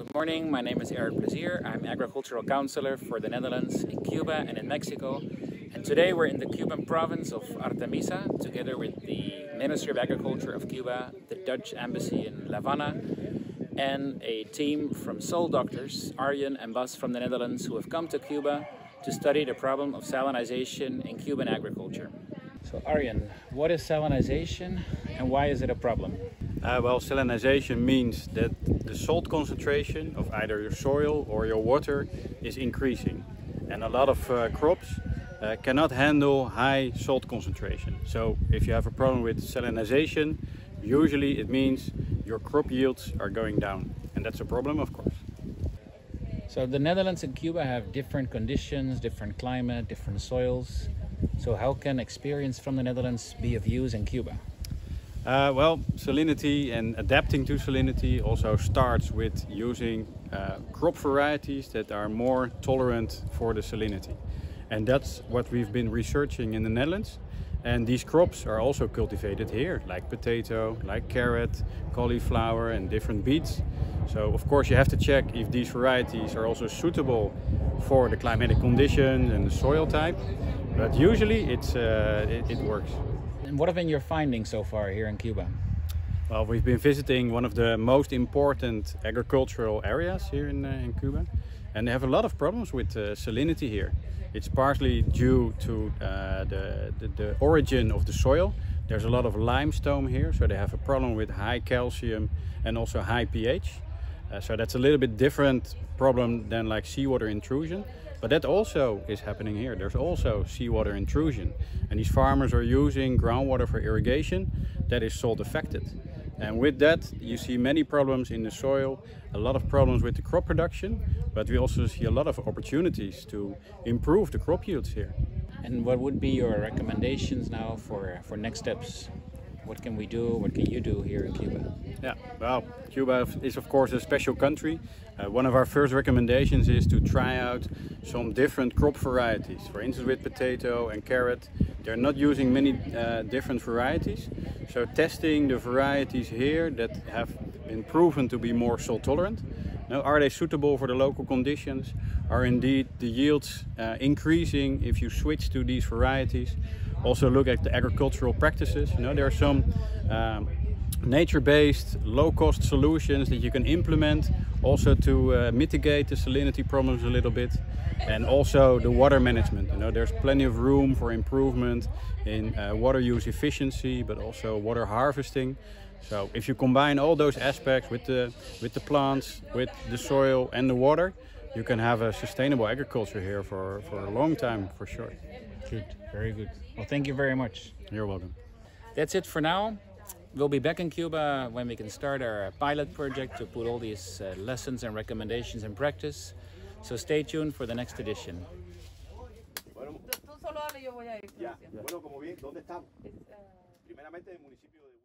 Good morning, my name is Plaisir. I'm agricultural counselor for the Netherlands, in Cuba and in Mexico. And today we're in the Cuban province of Artemisa, together with the Ministry of Agriculture of Cuba, the Dutch Embassy in La Habana, and a team from soil doctors, Arjen and Bas from the Netherlands, who have come to Cuba to study the problem of salinization in Cuban agriculture. So Arjen, what is salinization and why is it a problem? Well, salinization means that the salt concentration of either your soil or your water is increasing. And a lot of crops cannot handle high salt concentration. So if you have a problem with salinization, usually it means your crop yields are going down. And that's a problem, of course. So the Netherlands and Cuba have different conditions, different climate, different soils. So how can experience from the Netherlands be of use in Cuba? Well, salinity and adapting to salinity also starts with using crop varieties that are more tolerant for the salinity. And that's what we've been researching in the Netherlands. And these crops are also cultivated here, like potato, like carrot, cauliflower and different beets. So of course you have to check if these varieties are also suitable for the climatic conditions and the soil type. But usually it works. And what have been your findings so far here in Cuba? Well, we've been visiting one of the most important agricultural areas here in Cuba. And they have a lot of problems with salinity here. It's partly due to the origin of the soil. There's a lot of limestone here, so they have a problem with high calcium and also high pH. So that's a little bit different problem than like seawater intrusion. But that also is happening here. There's also seawater intrusion. And these farmers are using groundwater for irrigation that is salt affected. And with that, you see many problems in the soil, a lot of problems with the crop production, but we also see a lot of opportunities to improve the crop yields here. And what would be your recommendations now for next steps? What can we do? What can you do here in Cuba? Yeah, well, Cuba is of course a special country. One of our first recommendations is to try out some different crop varieties. For instance, with potato and carrot, they're not using many different varieties. So testing the varieties here that have been proven to be more salt tolerant. Now, are they suitable for the local conditions? Are indeed the yields increasing if you switch to these varieties? Also look at the agricultural practices. You know, there are some nature-based, low-cost solutions that you can implement also to mitigate the salinity problems a little bit. And also the water management. You know, there's plenty of room for improvement in water use efficiency, but also water harvesting. So if you combine all those aspects with the plants, with the soil and the water, you can have a sustainable agriculture here for a long time, for sure. Good, very good. Well, thank you very much. You're welcome. That's it for now. We'll be back in Cuba when we can start our pilot project to put all these lessons and recommendations in practice. So stay tuned for the next edition. Tú solo habla y yo voy a ir. Bueno, como bien, ¿dónde estamos? Primeramente, el municipio de